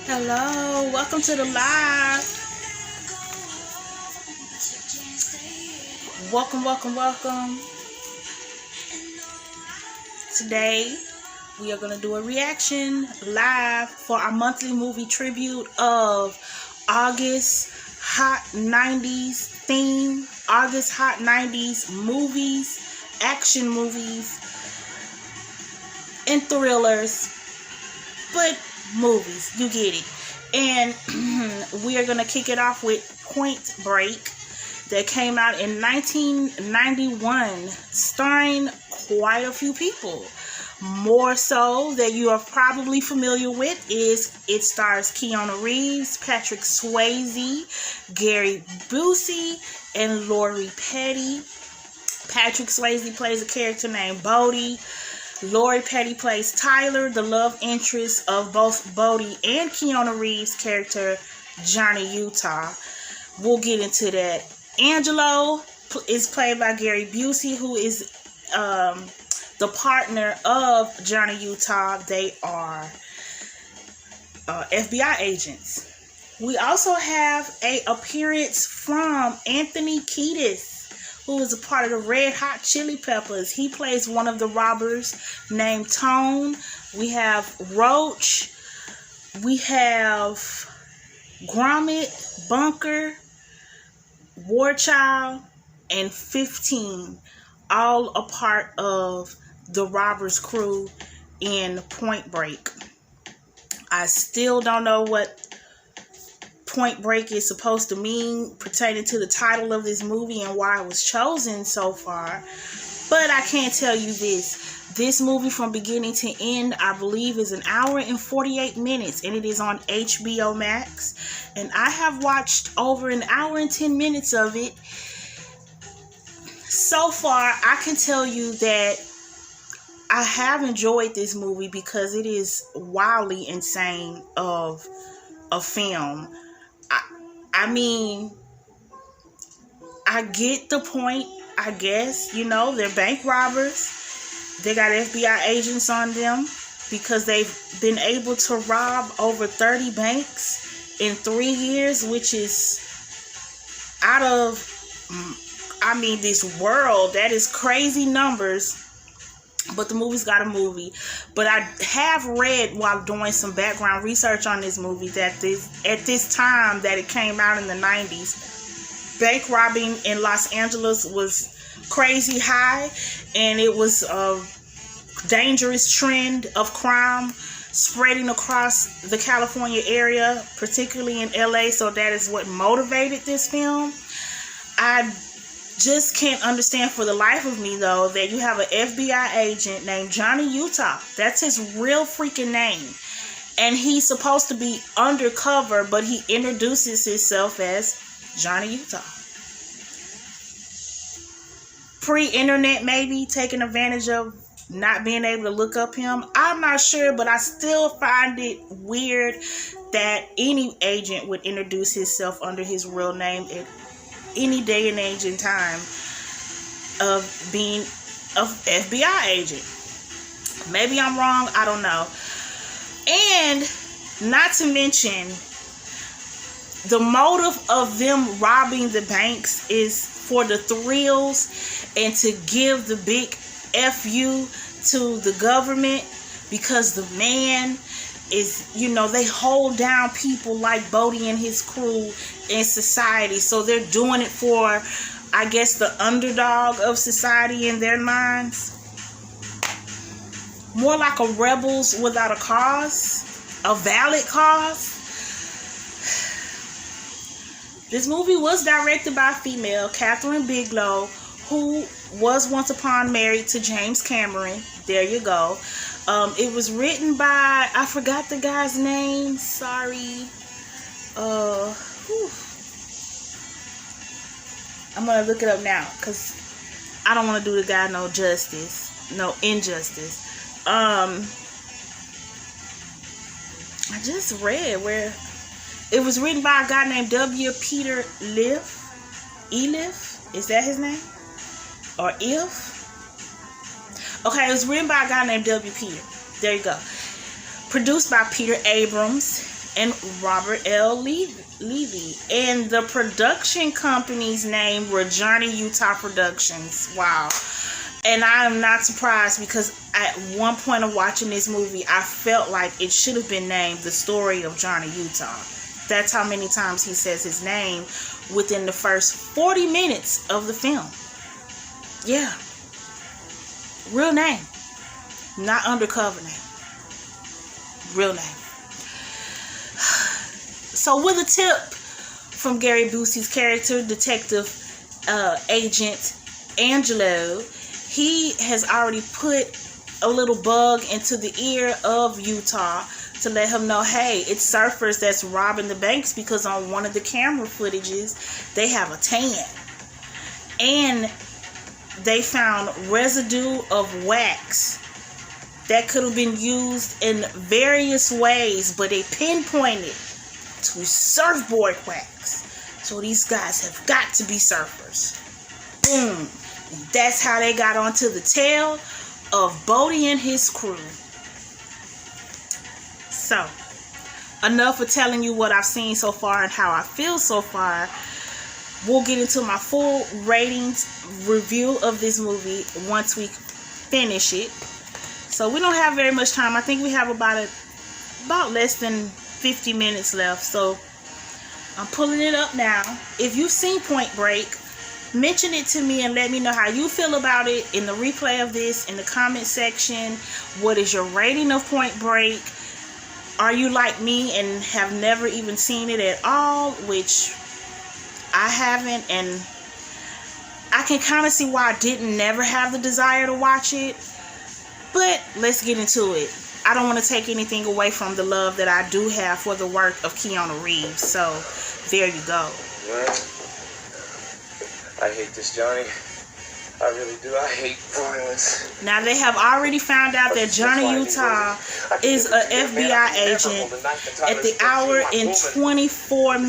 Hello, welcome to the live. Welcome. Today, we are going to do a reaction live for our monthly movie tribute of August Hot 90s theme. August Hot 90s movies, action movies, and thrillers. But movies, you get it. And we are going to kick it off with Point Break that came out in 1991, starring quite a few people. More so that you are probably familiar with is it stars Keanu Reeves, Patrick Swayze, Gary Busey, and Lori Petty. Patrick Swayze plays a character named Bodhi. Lori Petty plays Tyler, the love interest of both Bodhi and Keanu Reeves' character, Johnny Utah. We'll get into that. Angelo is played by Gary Busey, who is the partner of Johnny Utah. They are FBI agents. We also have an appearance from Anthony Kiedis, who is a part of the Red Hot Chili Peppers. He plays one of the robbers named Tone. We have Roach. We have Grommet, Bunker, Warchild, and 15. All a part of the robbers crew in Point Break. I still don't know what Point Break is supposed to mean pertaining to the title of this movie and why it was chosen so far. But I can tell you this. This movie from beginning to end, I believe, is an hour and 48 minutes. And it is on HBO Max. And I have watched over an hour and 10 minutes of it. So far, I can tell you that I have enjoyed this movie because it is wildly insane of a film. I mean, I get the point, I guess. You know, they're bank robbers. They got FBI agents on them because they've been able to rob over 30 banks in 3 years, which is out of, this world. That is crazy numbers. But the movie's got a movie. But I have read while doing some background research on this movie that at this time that it came out in the 90s, bank robbing in Los Angeles was crazy high, and it was a dangerous trend of crime spreading across the California area, particularly in LA. So that is what motivated this film. I just can't understand for the life of me, though, that you have an FBI agent named Johnny Utah. That's his real freaking name. And he's supposed to be undercover, but he introduces himself as Johnny Utah. Pre-internet, maybe, taking advantage of not being able to look up him. I'm not sure, but I still find it weird that any agent would introduce himself under his real name at any day and age and time of being an FBI agent. Maybe I'm wrong, I don't know. And not to mention, the motive of them robbing the banks is for the thrills and to give the big FU to the government, because the man is, they hold down people like Bodhi and his crew in society. So they're doing it for, I guess, the underdog of society in their minds. More like a rebels without a cause, a valid cause. This movie was directed by a female, Catherine Bigelow, who was once upon married to James Cameron. There you go. It was written by, I forgot the guy's name. Sorry. I'm going to look it up now because I don't want to do the guy no injustice. I just read where it was written by a guy named W. Peter Elif. Is that his name? Or If? Okay, it was written by a guy named W. Peter. There you go. Produced by Peter Abrams. and Robert L. Levy. And the production company's name were Johnny Utah Productions. Wow. And I am not surprised, because at one point of watching this movie, I felt like it should have been named The Story of Johnny Utah. That's how many times he says his name within the first 40 minutes of the film. Yeah. Real name. Not undercover name. Real name. So with a tip from Gary Busey's character, Detective Agent Angelo, he has already put a little bug into the ear of Utah to let him know, hey, it's surfers that's robbing the banks, because on one of the camera footages, they have a tan. And they found residue of wax that could have been used in various ways, but they pinpointed to surfboard wax. So these guys have got to be surfers. Boom. And that's how they got onto the tail of Bodhi and his crew. So, enough of telling you what I've seen so far and how I feel so far. We'll get into my full ratings review of this movie once we finish it. So we don't have very much time. I think we have about less than 50 minutes left. So I'm pulling it up now. If you've seen Point Break, mention it to me and let me know how you feel about it in the replay of this, in the comment section. What is your rating of Point Break? Are you like me and have never even seen it at all? Which I haven't, and I can kind of see why I didn't never have the desire to watch it. But let's get into it. I don't want to take anything away from the love that I do have for the work of Keanu Reeves. So there you go. Well, I hate this, Johnny. I really do. I hate violence. Now they have already found out that Johnny Utah is an FBI agent at the hour and 25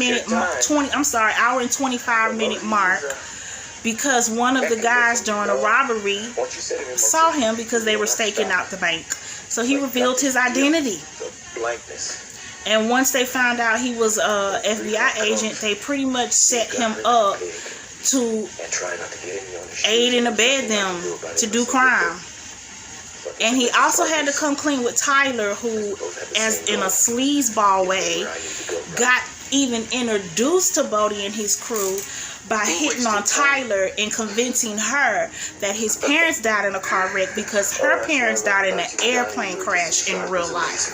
minute mark, because one of the guys during a robbery saw him because they were staking out the bank. So he revealed his identity. And once they found out he was a FBI agent, they pretty much set him up to aid and abet them to do crime. And he also had to come clean with Tyler, who, as in a sleazeball way, got even introduced to Bodhi and his crew by hitting on Tyler and convincing her that his parents died in a car wreck because her parents died in an airplane crash in real life.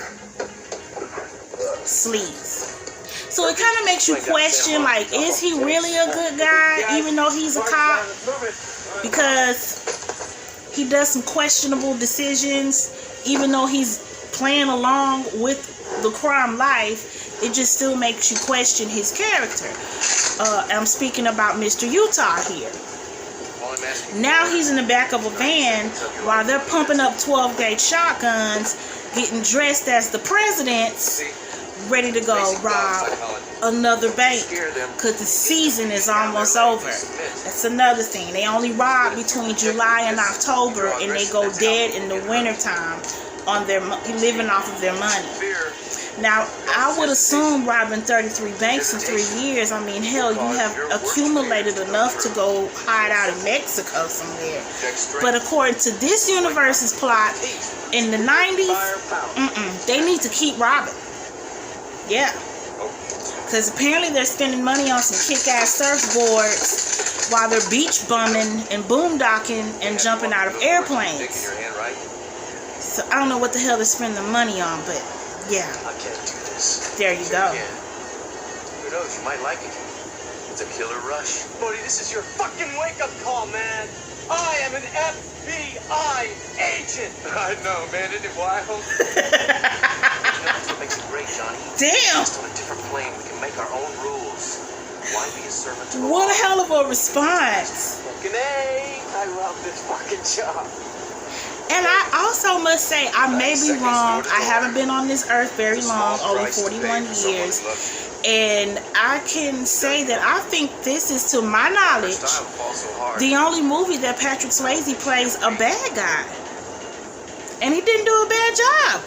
Sleaze. So it kind of makes you question, like, is he really a good guy, even though he's a cop? Because he does some questionable decisions, even though he's playing along with the crime life, it just still makes you question his character. I'm speaking about Mr. Utah here. Now he's in the back of a van while they're pumping up 12-gauge shotguns, getting dressed as the presidents, ready to go rob another bank because the season is almost over. That's another thing. They only rob between July and October, and they go dead in the wintertime on their living off of their money. Now, I would assume robbing 33 banks in 3 years, I mean, hell, you have accumulated enough to go hide out in Mexico somewhere. But according to this universe's plot, in the 90s, they need to keep robbing. Yeah. Because apparently they're spending money on some kick-ass surfboards while they're beach bumming and boondocking and jumping out of airplanes. So I don't know what the hell they're spending the money on, but yeah. I can't do this. There you go. Who knows? You might like it. It's a killer rush. Bodhi, this is your fucking wake-up call, man. I am an FBI agent. I know, man. Isn't it wild? That's what makes it great, Johnny. Damn. Just on a different plane, we can make our own rules. Why be a servant to the What law? a hell of a response. Fucking A. I love this fucking job. And I also must say, I may be wrong. I haven't been on this earth very long, only 41 years. And I can say that I think this is, to my knowledge, the only movie that Patrick Swayze plays a bad guy. And he didn't do a bad job.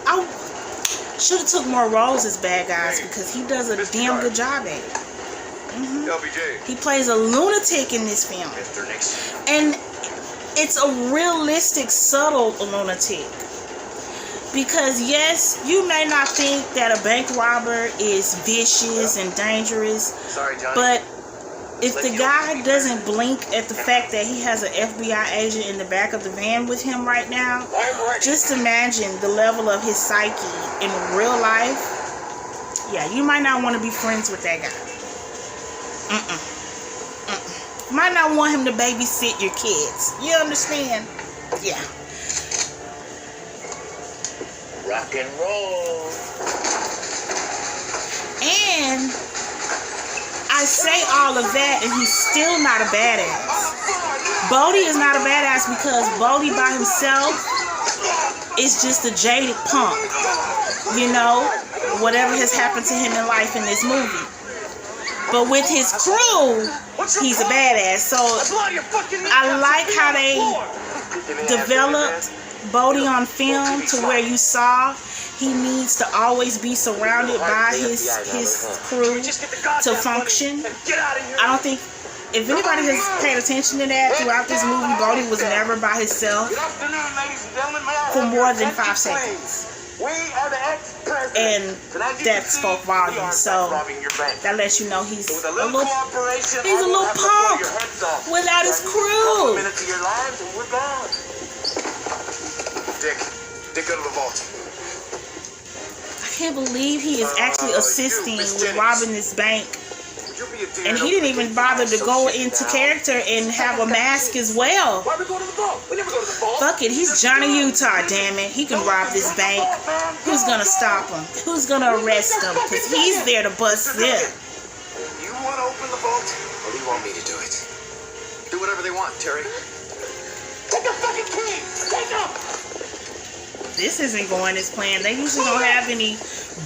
Should have took more roles as bad guys because he does a damn good job at it. LBJ. He plays a lunatic in this film. Mr. Nixon. And it's a realistic, subtle lunatic. Because yes, you may not think that a bank robber is vicious and dangerous. Sorry, Johnny. But if the guy doesn't blink at the fact that he has an FBI agent in the back of the van with him right now, just imagine the level of his psyche in real life. Yeah, you might not want to be friends with that guy. You might not want him to babysit your kids. You understand? Yeah. Rock and roll. And I say all of that and he's still not a badass. Bodhi is not a badass because Bodhi by himself is just a jaded punk. You know, whatever has happened to him in life in this movie. But with his crew, he's a badass. So I like how they developed Bodhi on film to where you saw he needs to always be surrounded by his crew to function. I don't think, if anybody has paid attention to that throughout this movie, Bodhi was never by himself for more than 5 seconds. And that spoke volumes. So that lets you know he's a little punk without his crew. Dick, go to the vault. I can't believe he is actually assisting with robbing this bank. And he didn't even bother to go into character and have a mask as well. Why we go to the vault? We never go to the vault. Fuck it, he's Johnny Utah, damn it. He can rob this bank. Who's gonna stop him? Who's gonna arrest him? Because he's there to bust them. You want to open the vault? Or do you want me to do it? Do whatever they want, Terry. Take the fucking key! Take them! This isn't going as planned. They usually don't have any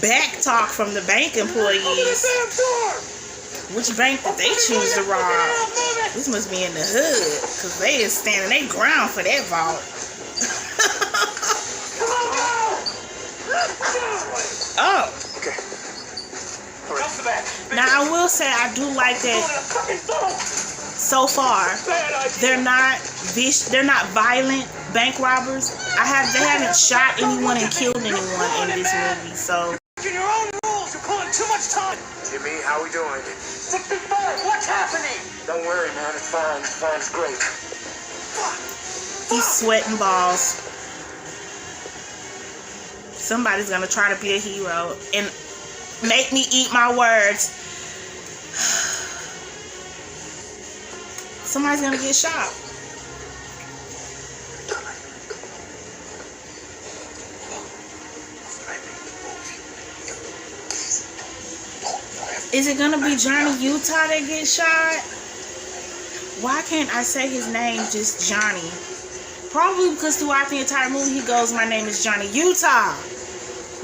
back talk from the bank employees. Which bank did they choose to rob? This must be in the hood, because they is standing their ground for that vault. Oh. Okay. Now I will say I do like that so far they're not violent bank robbers. They haven't shot anyone and killed anyone in this movie, so Your own rules, you're pulling too much time. Jimmy, how we doing? 65, what's happening? Don't worry, man, it's fine. It's great. he's sweating balls. Somebody's gonna try to be a hero and make me eat my words. Somebody's gonna get shot. Is it gonna be Johnny Utah that gets shot? Why can't I say his name just Johnny? Probably because throughout the entire movie he goes, my name is Johnny Utah,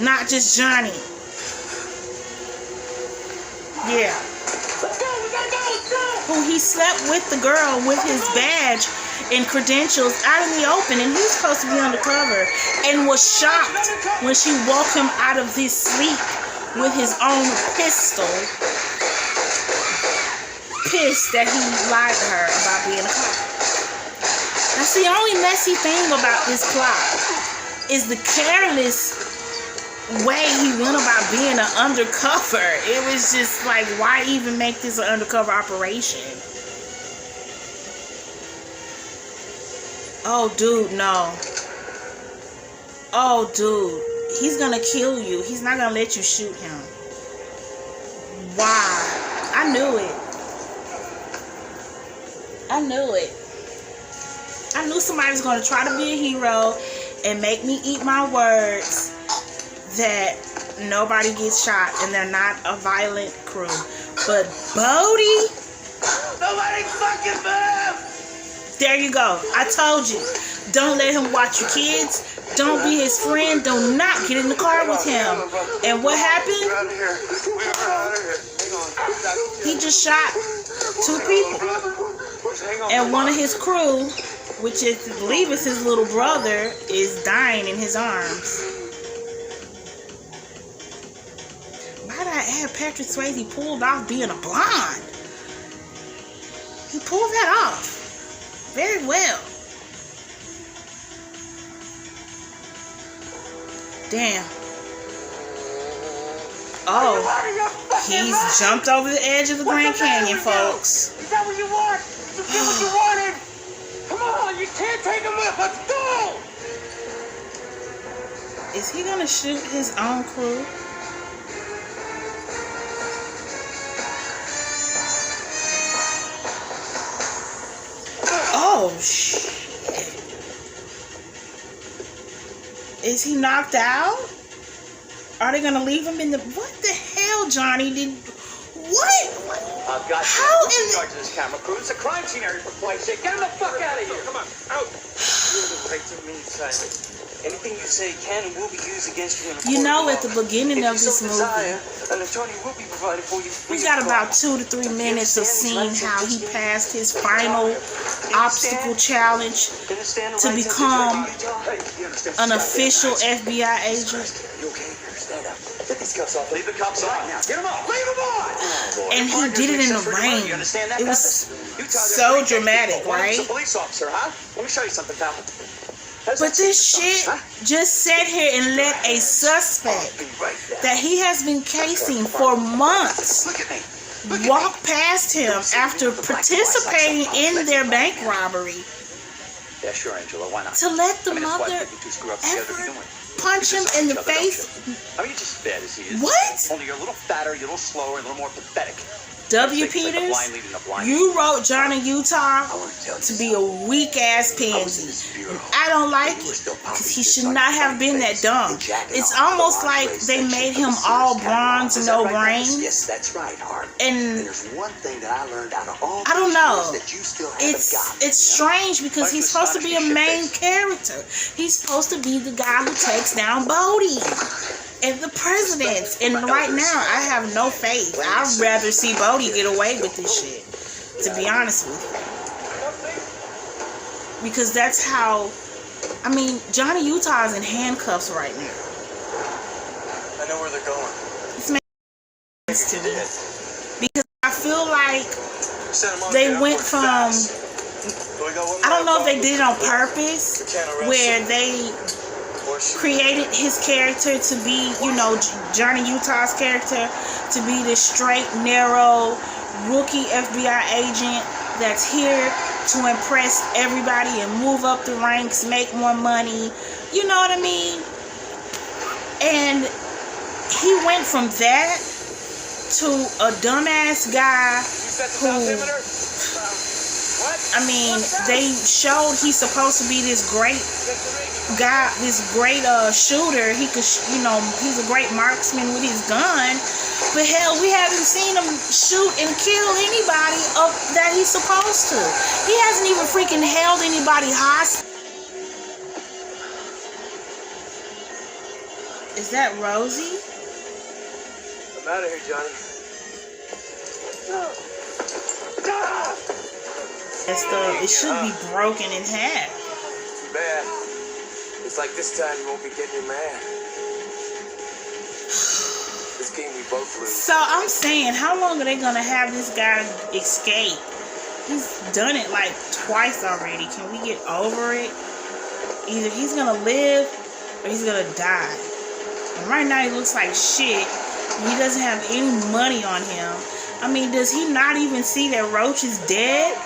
not just Johnny. Yeah. Who he slept with the girl with his badge and credentials out in the open, and he was supposed to be undercover, and was shocked when she woke him out of his sleep with his own pistol, pissed that he lied to her about being a cop. That's the only messy thing about this plot, is the careless way he went about being an undercover. It was just like, why even make this an undercover operation? Oh, dude, no. Oh, dude. He's gonna kill you. He's not gonna let you shoot him. Why? I knew it. I knew it. I knew somebody was gonna try to be a hero and make me eat my words that nobody gets shot and they're not a violent crew. But Bodhi, Nobody fucking move! there you go. I told you. Don't let him watch your kids. Don't be his friend. Do not get in the car with him. And what happened? He just shot 2 people. And one of his crew, which is, I believe is his little brother, is dying in his arms. Patrick Swayze pulled off being a blonde. He pulled that off very well. Damn. Oh, he's jumped over the edge of the Grand Canyon, folks. Is that what you want? You get what you wanted? Come on, you can't take him with. Let's go! Is he gonna shoot his own crew? Oh, shit. Is he knocked out? Are they gonna leave him in the... What the hell, Johnny? What? I've got how in in charge of this camera crew. It's a crime scene area, for Christ's sake. Get him the fuck out of here. Come on, out. You're the right to remain silent. Anything you say can and will be used against you in a court You know, of at the law. beginning of If you this so movie, desire, an attorney will be provided for you. we got about 2 to 3 minutes of seeing how he passed his final obstacle challenge to become an official FBI agent. You okay? Stand up. Get these cuffs off. Leave the cuffs on. Now. Get them off. Leave them on. And he did it in the rain. It was so dramatic, right? A police officer, huh? Let me show you something, pal. But this shit just sat here and let a suspect that he has been casing for months walk past him after participating in their bank robbery. Yeah, sure, Angelo. Why not? To let the mother ever punch him in the face. I mean, you're just as bad as he is. What? Only you're a little fatter, you're a little slower, a little more pathetic. W. Peters, you wrote Johnny Utah to be a weak-ass pansy. I don't like it, because he should not have been that dumb. It's almost like they made him all bronze, no brains. Yes, that's right, Hart. And there's one thing that I learned out of all I don't know. that you still haven't gotten. It's strange because he's supposed to be a main character. He's supposed to be the guy who takes down Bodhi and the presidents. And right now, I have no faith. I'd rather see Bodhi get away with this shit, to be honest with you. Because that's how, I mean, Johnny Utah is in handcuffs right now. I know where they're going. This makes sense to me. Because I feel like they went from, I don't know if they did it on purpose, where they created his character to be, you know, Johnny Utah's character to be this straight, narrow, rookie FBI agent that's here to impress everybody and move up the ranks, make more money, you know what I mean? And he went from that to a dumbass guy who, I mean, they showed he's supposed to be this great guy, this great shooter. He could, you know, he's a great marksman with his gun. But hell, we haven't seen him shoot and kill anybody that he's supposed to. He hasn't even freaking held anybody hostage. Is that Rosie? I'm out of here, Johnny. It should be broken in half. Too bad. It's like this time you won't be getting your man. This game we both lose. So I'm saying, how long are they gonna have this guy escape? He's done it like twice already. Can we get over it? Either he's gonna live or he's gonna die. And right now he looks like shit. He doesn't have any money on him. I mean, does he not even see that Roach is dead?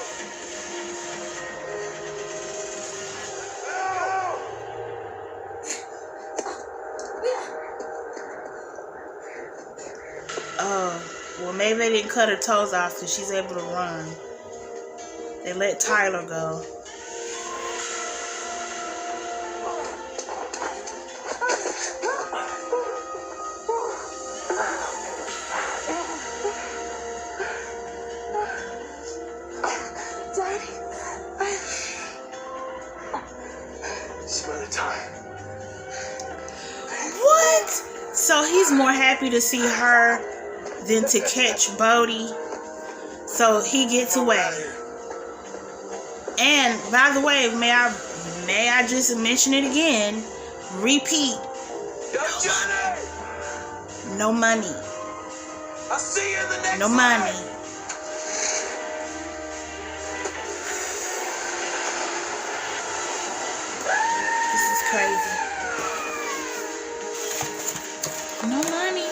Well, maybe they didn't cut her toes off so she's able to run. They let Tyler go. What? So he's more happy to see her than to catch Bodhi. So he gets away. And by the way, may I just mention it again? Repeat. No money. I'll see you in the next No money. This is crazy. No money.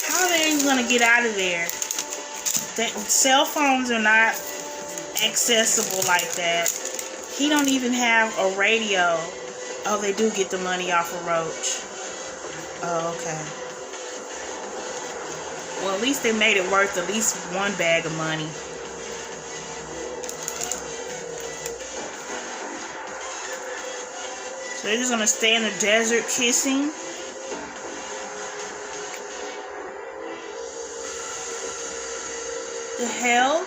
How are they even gonna get out of there? Cell phones are not accessible like that. He don't even have a radio. Oh, they do get the money off of Roach. Oh, okay. Well, at least they made it worth at least one bag of money. So they're just gonna stay in the desert kissing. The hell?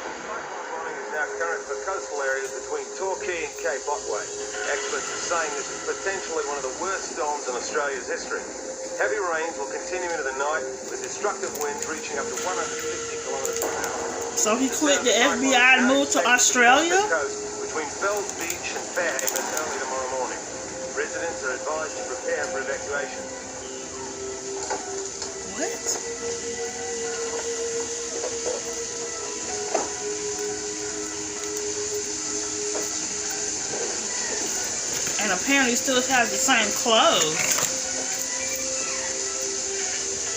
Bombing is now current for coastal areas between Torquay and Cape Otway. Experts are saying this is potentially one of the worst storms in Australia's history. Heavy rains will continue into the night, with destructive winds reaching up to 150 kilometers per hour. So he quit the FBI and moved to Australia? Between Fells Beach and Fairhaven early tomorrow morning. Residents are advised to prepare for evacuation. What? And apparently still has the same clothes.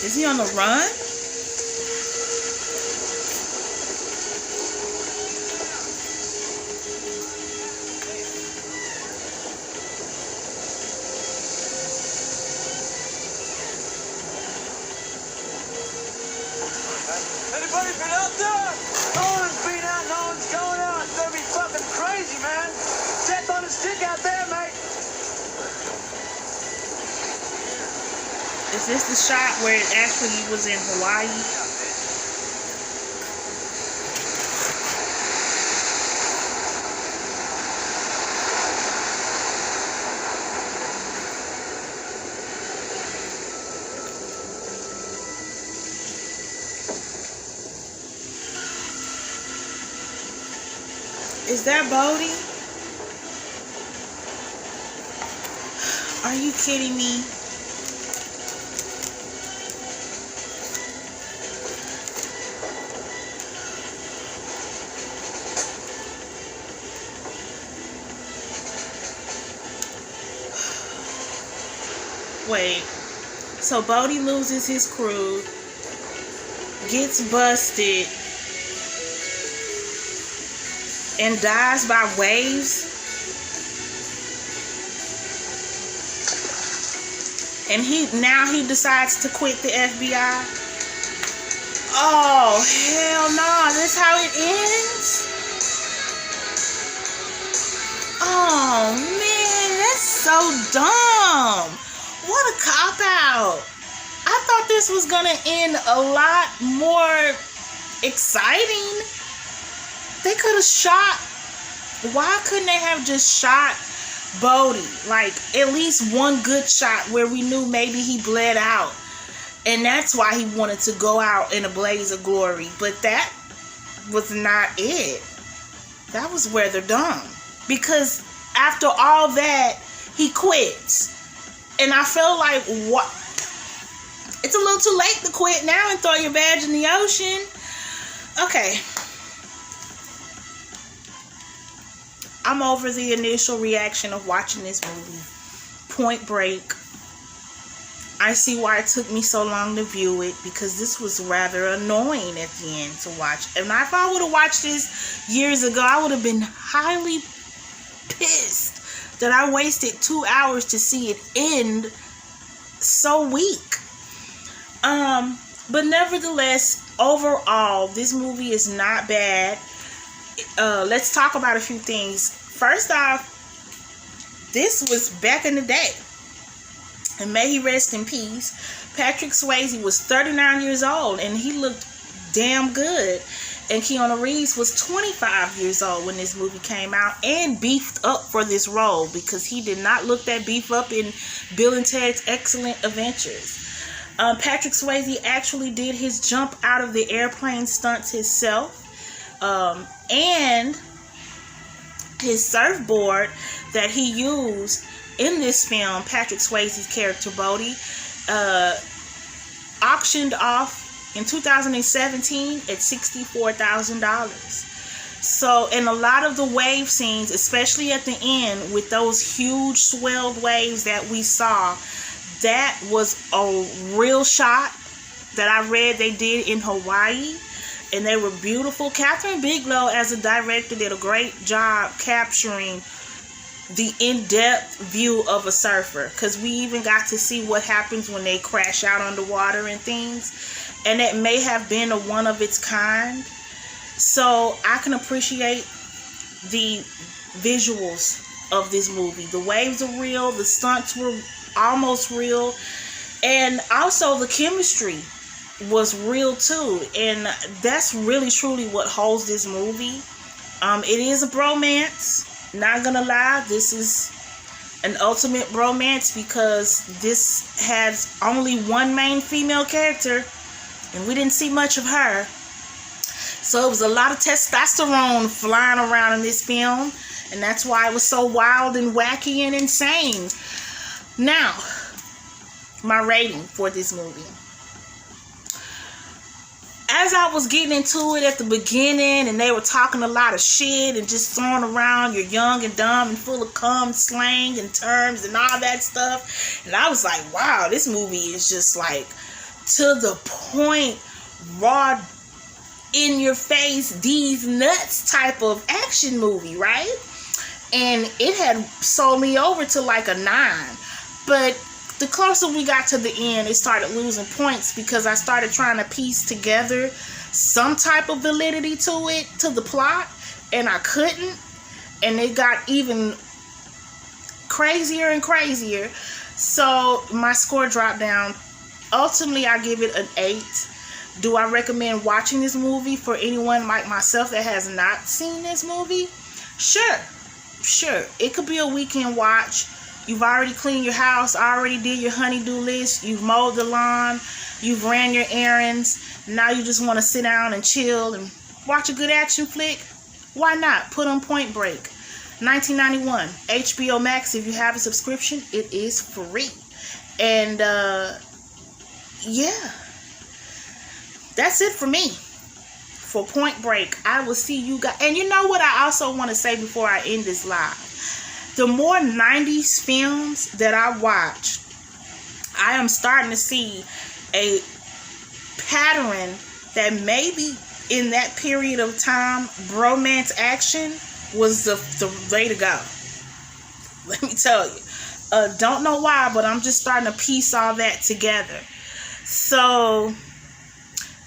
Is he on the run? Anybody been out there? No one's been out, no one's going out. It's gonna be fucking crazy, man. Death on a stick out there, mate. Is this the shot where it actually was in Hawaii? Is that Bodhi? Are you kidding me? Wait, so Bodhi loses his crew, gets busted, and dies by waves? And he decides to quit the FBI? Oh, hell no, this how it ends? Oh, man, that's so dumb. What a cop-out. I thought this was going to end a lot more exciting. They could have shot. Why couldn't they have just shot Bodhi? Like, at least one good shot where we knew maybe he bled out. And that's why he wanted to go out in a blaze of glory. But that was not it. That was where they're dumb. Because after all that, he quits. And I feel like, what? It's a little too late to quit now and throw your badge in the ocean. Okay. I'm over the initial reaction of watching this movie. Point Break. I see why it took me so long to view it, because this was rather annoying at the end to watch. And if I would have watched this years ago, I would have been highly pissed that I wasted 2 hours to see it end so weak. But nevertheless, overall, this movie is not bad. Let's talk about a few things. First off, this was back in the day. And may he rest in peace. Patrick Swayze was 39 years old and he looked damn good. And Keanu Reeves was 25 years old when this movie came out and beefed up for this role, because he did not look that beef up in Bill and Ted's Excellent Adventures. Patrick Swayze actually did his jump out of the airplane stunts himself. And his surfboard that he used in this film, Patrick Swayze's character Bodhi, auctioned off in 2017 at $64,000. So, in a lot of the wave scenes, especially at the end with those huge swelled waves that we saw, that was a real shot that I read they did in Hawaii, and they were beautiful. Catherine Bigelow, as a director, did a great job capturing the in-depth view of a surfer, because we even got to see what happens when they crash out underwater and things, and it may have been a one of its kind. So I can appreciate the visuals of this movie. The waves are real, the stunts were almost real, and also the chemistry was real too, and that's really truly what holds this movie. It is a bromance, not gonna lie. This is an ultimate bromance because this has only one main female character, and we didn't see much of her. So it was a lot of testosterone flying around in this film, and that's why it was so wild and wacky and insane. Now, my rating for this movie. As I was getting into it at the beginning, and they were talking a lot of shit and just throwing around you're young and dumb and full of cum, slang and terms and all that stuff, and I was like, wow, this movie is just like to the point, raw, in your face, these nuts type of action movie, right? And it had sold me over to like a 9, but the closer we got to the end, it started losing points because I started trying to piece together some type of validity to it, to the plot, and I couldn't, and it got even crazier and crazier. So my score dropped down. Ultimately, I give it an 8. Do I recommend watching this movie for anyone like myself that has not seen this movie? Sure. It could be a weekend watch. You've already cleaned your house, already did your honey-do list, you've mowed the lawn, you've ran your errands. Now you just want to sit down and chill and watch a good action flick. Why not? Put on Point Break. 1991, HBO Max. If you have a subscription, it is free. And yeah. That's it for me for Point Break. I will see you guys. And you know what I also want to say before I end this live? The more 90s films that I watch, I am starting to see a pattern that maybe in that period of time, bromance action was the way to go. Let me tell you. Don't know why, but I'm just starting to piece all that together. So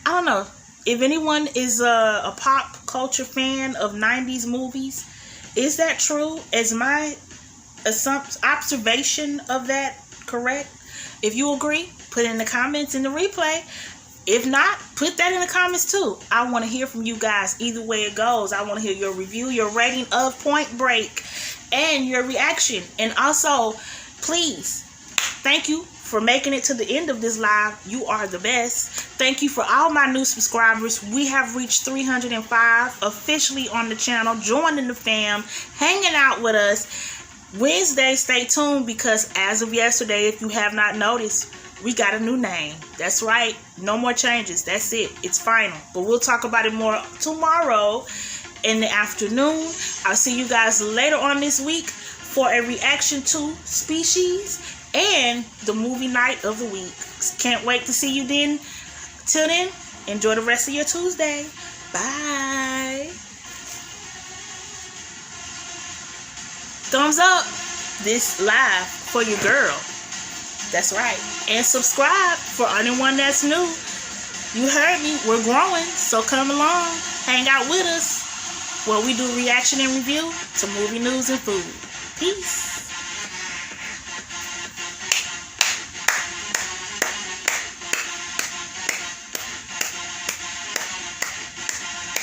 I don't know if anyone is a pop culture fan of 90s movies. Is that true? Is my observation of that correct? If you agree, put it in the comments in the replay. If not, put that in the comments too. I want to hear from you guys either way it goes. I want to hear your review, your rating of Point Break, and your reaction. And also, please, thank you for making it to the end of this live. You are the best. Thank you for all my new subscribers. We have reached 305 officially on the channel, joining the fam, hanging out with us. Wednesday, stay tuned, because as of yesterday, if you have not noticed, we got a new name. That's right. No more changes. That's it. It's final. But we'll talk about it more tomorrow in the afternoon. I'll see you guys later on this week for a reaction to Species and the movie night of the week. Can't wait to see you then. Till then, enjoy the rest of your Tuesday. Bye. Thumbs up this live for your girl. That's right. And subscribe for anyone that's new. You heard me. We're growing. So come along. Hang out with us where we do reaction and review to movie news and food. Peace.